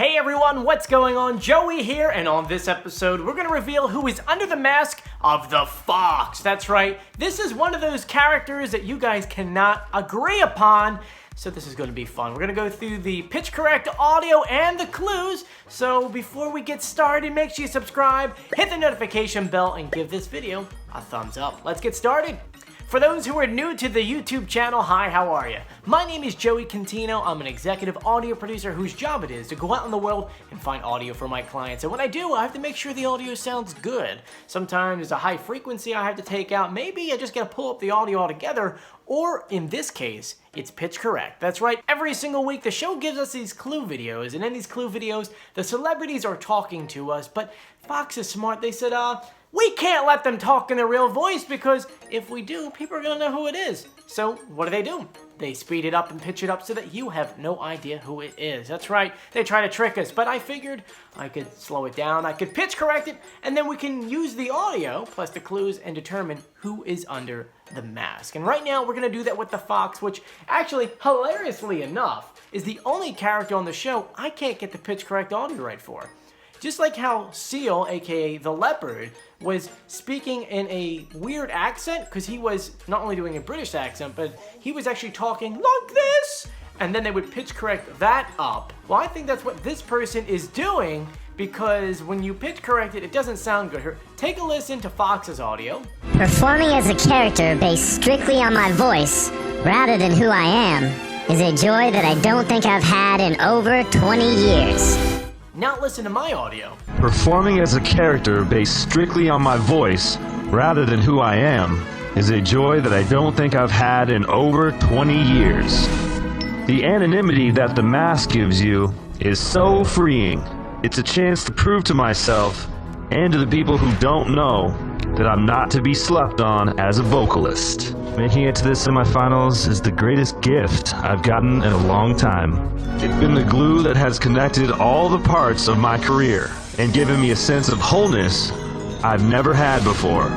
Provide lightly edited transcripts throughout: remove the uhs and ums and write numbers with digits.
Hey everyone, what's going on? Joey here, and on this episode, we're gonna reveal who is under the mask of the Fox. That's right, this is one of those characters that you guys cannot agree upon, so this is gonna be fun. We're gonna go through the pitch correct audio and the clues, so before we get started, make sure you subscribe, hit the notification bell, and give this video a thumbs up. Let's get started. For those who are new to the YouTube channel, hi, how are you? My name is Joey Contino. I'm an executive audio producer whose job it is to go out in the world and find audio for my clients. And when I do, I have to make sure the audio sounds good. Sometimes there's a high frequency I have to take out. Maybe I just gotta pull up the audio altogether. Or in this case, it's pitch correct. That's right, every single week the show gives us these clue videos. And in these clue videos, the celebrities are talking to us. But Fox is smart. They said, we can't let them talk in their real voice because if we do, people are gonna know who it is. So what do? They speed it up and pitch it up so that you have no idea who it is. That's right, they try to trick us, but I figured I could slow it down, I could pitch correct it, and then we can use the audio plus the clues and determine who is under the mask. And right now we're gonna do that with the Fox, which actually, hilariously enough, is the only character on the show I can't get the pitch correct audio right for. Just like how Seal, aka the leopard, was speaking in a weird accent, because he was not only doing a British accent, but he was actually talking like this, and then they would pitch correct that up. Well, I think that's what this person is doing, because when you pitch correct it, it doesn't sound good. Here, take a listen to Fox's audio. Performing as a character based strictly on my voice, rather than who I am, is a joy that I don't think I've had in over 20 years. Now listen to my audio. Performing as a character based strictly on my voice, rather than who I am, is a joy that I don't think I've had in over 20 years. The anonymity that the mask gives you is so freeing. It's a chance to prove to myself, and to the people who don't know, that I'm not to be slept on as a vocalist. Making it to the semifinals is the greatest gift I've gotten in a long time. It's been the glue that has connected all the parts of my career and given me a sense of wholeness I've never had before.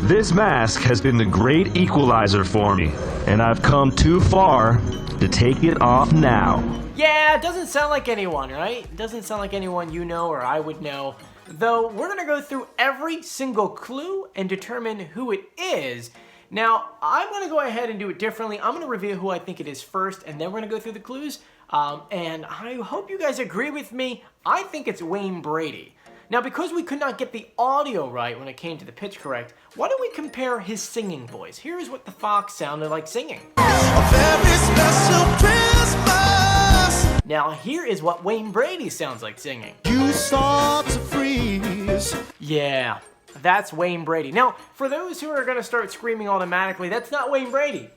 This mask has been the great equalizer for me, and I've come too far to take it off now. Yeah, it doesn't sound like anyone, right? It doesn't sound like anyone you know or I would know. Though we're gonna go through every single clue and determine who it is. Now, I'm gonna go ahead and do it differently. I'm gonna reveal who I think it is first, and then we're gonna go through the clues. And I hope you guys agree with me. I think it's Wayne Brady. Now, because we could not get the audio right when it came to the pitch correct, why don't we compare his singing voice? Here's what the Fox sounded like singing. A very special Christmas. Now, here is what Wayne Brady sounds like singing. You start to freeze. Yeah, that's Wayne Brady. Now, for those who are gonna start screaming automatically, that's not Wayne Brady.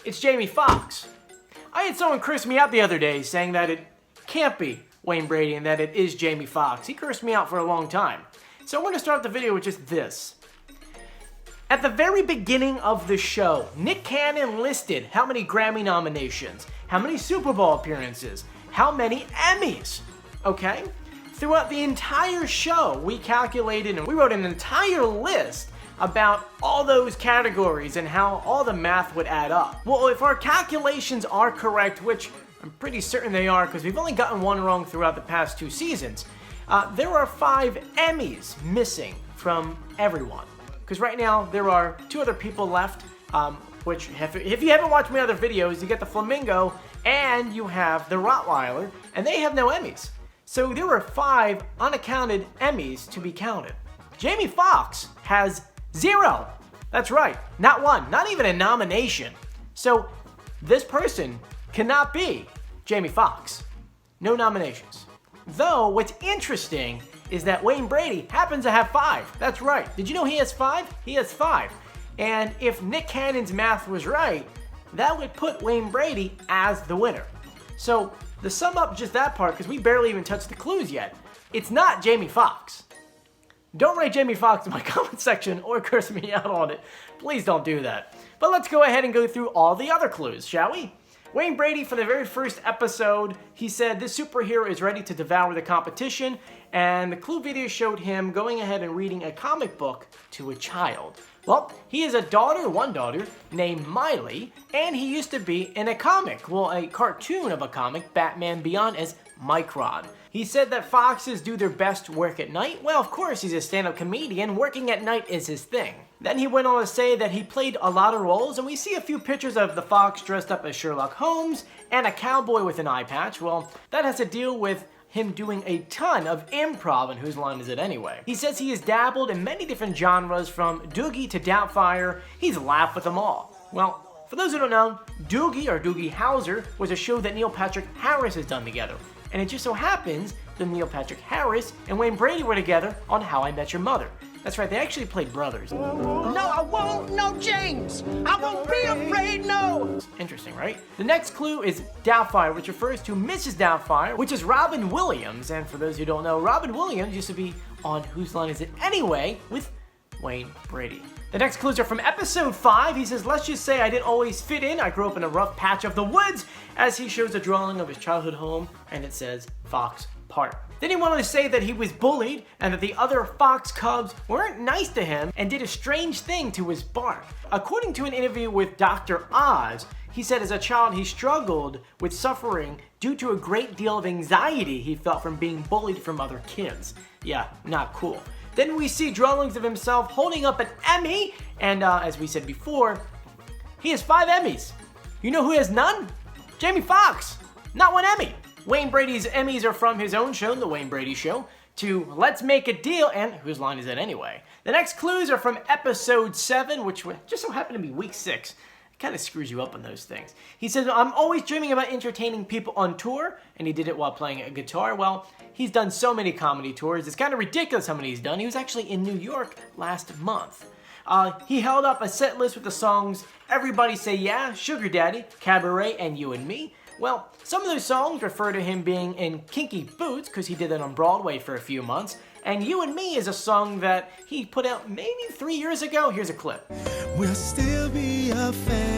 It's Jamie Foxx. I had someone curse me out the other day saying that it can't be Wayne Brady and that it is Jamie Foxx. He cursed me out for a long time. So I'm gonna start the video with just this. At the very beginning of the show, Nick Cannon listed how many Grammy nominations, how many Super Bowl appearances, how many Emmys, okay? Throughout the entire show, we calculated and we wrote an entire list about all those categories and how all the math would add up. Well, if our calculations are correct, which I'm pretty certain they are because we've only gotten one wrong throughout the past 2 seasons, there are 5 Emmys missing from everyone. Because right now, there are 2 other people left, which if you haven't watched my other videos, you get the Flamingo and you have the Rottweiler, and they have no Emmys. So there were 5 unaccounted Emmys to be counted. Jamie Foxx has 0. That's right, not 1, not even a nomination. So this person cannot be Jamie Foxx. No nominations. Though what's interesting is that Wayne Brady happens to have 5. That's right. Did you know he has 5? He has 5. And if Nick Cannon's math was right, that would put Wayne Brady as the winner. So to sum up just that part, because we barely even touched the clues yet, it's not Jamie Foxx. Don't write Jamie Foxx in my comment section or curse me out on it. Please don't do that. But let's go ahead and go through all the other clues, shall we? Wayne Brady, for the very first episode, he said this superhero is ready to devour the competition, and the clue video showed him going ahead and reading a comic book to a child. Well, he has one daughter, named Miley, and he used to be in a comic, well, a cartoon of a comic, Batman Beyond, as Micron. He said that foxes do their best work at night. Well, of course, he's a stand-up comedian. Working at night is his thing. Then he went on to say that he played a lot of roles, and we see a few pictures of the fox dressed up as Sherlock Holmes and a cowboy with an eye patch. Well, that has to deal with him doing a ton of improv, and whose line is it anyway? He says he has dabbled in many different genres, from Doogie to Doubtfire. He's laughed with them all. Well, for those who don't know, Doogie, or Doogie Howser, was a show that Neil Patrick Harris has done together. And it just so happens that Neil Patrick Harris and Wayne Brady were together on How I Met Your Mother. That's right, they actually played brothers. No, I won't. No, James. I won't be afraid. No. Interesting, right? The next clue is Doubtfire, which refers to Mrs. Doubtfire, which is Robin Williams. And for those who don't know, Robin Williams used to be on Whose Line Is It Anyway with Wayne Brady. The next clues are from episode 5. He says, let's just say I didn't always fit in. I grew up in a rough patch of the woods, as he shows a drawing of his childhood home, and it says Fox Park. Then he went on to say that he was bullied and that the other fox cubs weren't nice to him and did a strange thing to his bark. According to an interview with Dr. Oz, he said as a child he struggled with suffering due to a great deal of anxiety he felt from being bullied from other kids. Yeah, not cool. Then we see drawings of himself holding up an Emmy, and as we said before, he has 5 Emmys. You know who has none? Jamie Foxx, not 1 Emmy. Wayne Brady's Emmys are from his own show, The Wayne Brady Show, to Let's Make a Deal, and Whose Line Is It Anyway? The next clues are from episode 7, which just so happened to be week 6. It kind of screws you up on those things. He says, I'm always dreaming about entertaining people on tour, and he did it while playing a guitar. Well, he's done so many comedy tours, it's kind of ridiculous how many he's done. He was actually in New York last month. He held up a set list with the songs Everybody Say Yeah, Sugar Daddy, Cabaret, and You and Me. Well, some of those songs refer to him being in Kinky Boots, because he did that on Broadway for a few months. And You and Me is a song that he put out maybe 3 years ago. Here's a clip. We'll still be a family.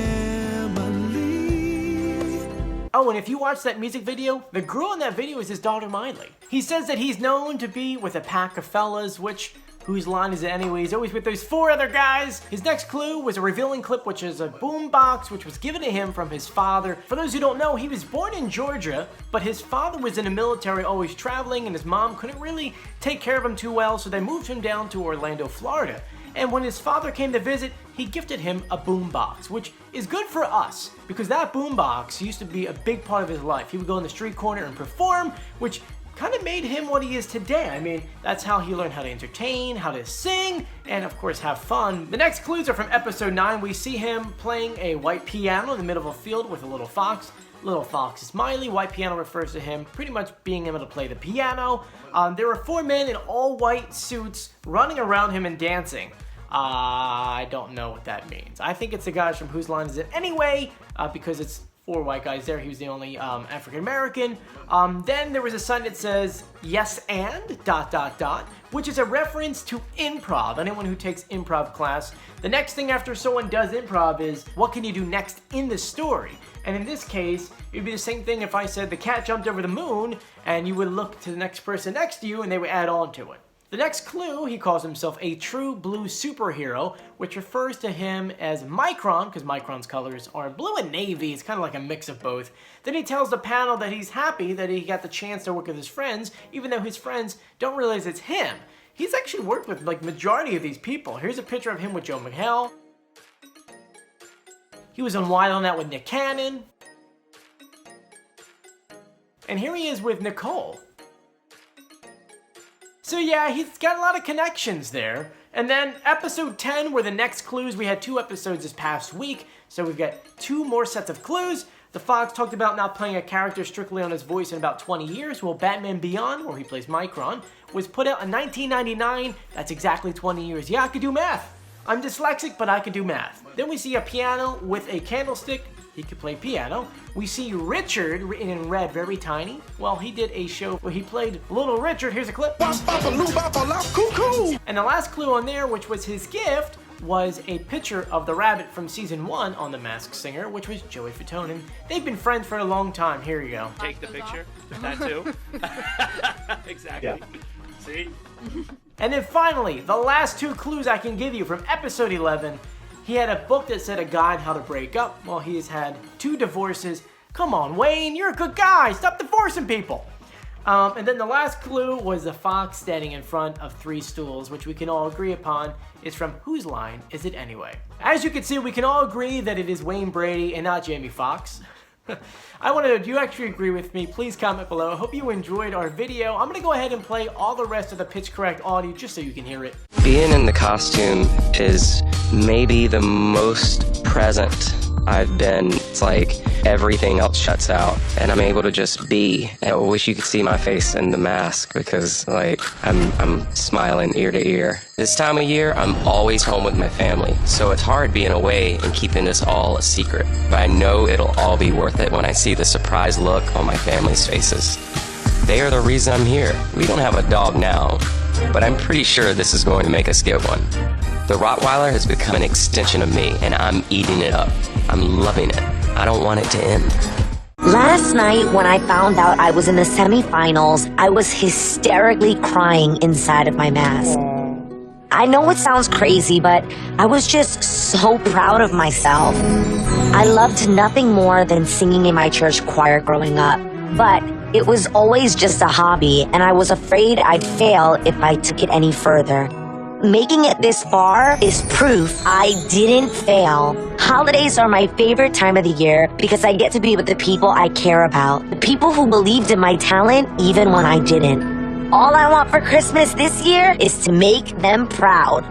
Oh, and if you watch that music video, the girl in that video is his daughter Miley. He says that he's known to be with a pack of fellas, which... Whose line is it anyway? He's always with those 4 other guys. His next clue was a revealing clip, which is a boombox, which was given to him from his father. For those who don't know, he was born in Georgia, but his father was in the military, always traveling, and his mom couldn't really take care of him too well, so they moved him down to Orlando, Florida. And when his father came to visit, he gifted him a boombox, which is good for us, because that boombox used to be a big part of his life. He would go in the street corner and perform, which kind of made him what he is today. I mean, that's how he learned how to entertain, how to sing, and of course have fun. The next clues are from episode 9. We see him playing a white piano in the middle of a field with a little fox. Little fox is Miley. White piano refers to him pretty much being able to play the piano. There were 4 men in all white suits running around him and dancing. I don't know what that means. I think it's the guys from Whose Line Is It Anyway, because it's 4 white guys there. He was the only African American. Then there was a sign that says yes and ... which is a reference to improv. Anyone who takes improv class, the next thing after someone does improv is what can you do next in the story? And in this case, it would be the same thing if I said the cat jumped over the moon, and you would look to the next person next to you and they would add on to it. The next clue, he calls himself a true blue superhero, which refers to him as Micron, because Micron's colors are blue and navy. It's kind of like a mix of both. Then he tells the panel that he's happy that he got the chance to work with his friends, even though his friends don't realize it's him. He's actually worked with like majority of these people. Here's a picture of him with Joe McHale. He was on Wild on That with Nick Cannon. And here he is with Nicole. So yeah, he's got a lot of connections there. And then episode 10 were the next clues. We had 2 episodes this past week, so we've got 2 more sets of clues. The Fox talked about not playing a character strictly on his voice in about 20 years. Well, Batman Beyond, where he plays Micron, was put out in 1999. That's exactly 20 years. Yeah, I could do math. I'm dyslexic, but I can do math. Then we see a piano with a candlestick. He could play piano. We see Richard, written in red, very tiny. Well, he did a show where he played Little Richard. Here's a clip. And the last clue on there, which was his gift, was a picture of the rabbit from season 1 on The Masked Singer, which was Joey Fatone. They've been friends for a long time. Here you go. Take the picture. That too. Exactly. Yeah. See? And then finally, the last 2 clues I can give you from episode 11. He had a book that said a guide how to break up. Well, he's had 2 divorces. Come on, Wayne, you're a good guy. Stop divorcing people. And then the last clue was the fox standing in front of 3 stools, which we can all agree upon is from Whose Line Is It Anyway? As you can see, we can all agree that it is Wayne Brady and not Jamie Foxx. I want to know, do you actually agree with me? Please comment below. I hope you enjoyed our video. I'm going to go ahead and play all the rest of the Pitch Correct audio just so you can hear it. Being in the costume is maybe the most present I've been. It's like everything else shuts out and I'm able to just be. I wish you could see my face in the mask because like I'm smiling ear to ear. This time of year, I'm always home with my family, so it's hard being away and keeping this all a secret. But I know it'll all be worth it when I see the surprised look on my family's faces. They are the reason I'm here. We don't have a dog now, but I'm pretty sure this is going to make us get one. The Rottweiler has become an extension of me, and I'm eating it up. I'm loving it. I don't want it to end. Last night, when I found out I was in the semifinals, I was hysterically crying inside of my mask. I know it sounds crazy, but I was just so proud of myself. I loved nothing more than singing in my church choir growing up, but it was always just a hobby, and I was afraid I'd fail if I took it any further. Making it this far is proof I didn't fail. Holidays are my favorite time of the year because I get to be with the people I care about. The people who believed in my talent even when I didn't. All I want for Christmas this year is to make them proud.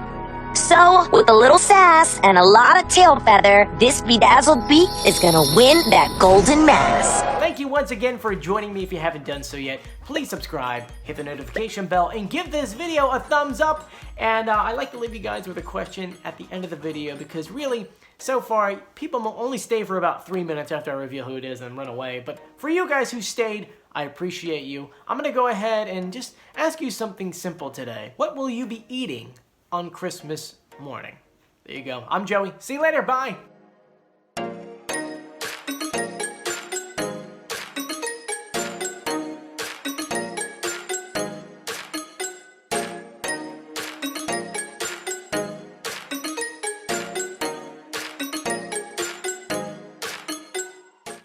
So, with a little sass and a lot of tail feather, this bedazzled beak is gonna win that golden mask. Thank you once again for joining me. If you haven't done so yet, please subscribe, hit the notification bell, and give this video a thumbs up. And I like to leave you guys with a question at the end of the video because really, so far, people will only stay for about 3 minutes after I reveal who it is and run away. But for you guys who stayed, I appreciate you. I'm gonna go ahead and just ask you something simple today. What will you be eating on Christmas morning? There you go. I'm Joey. See you later. Bye.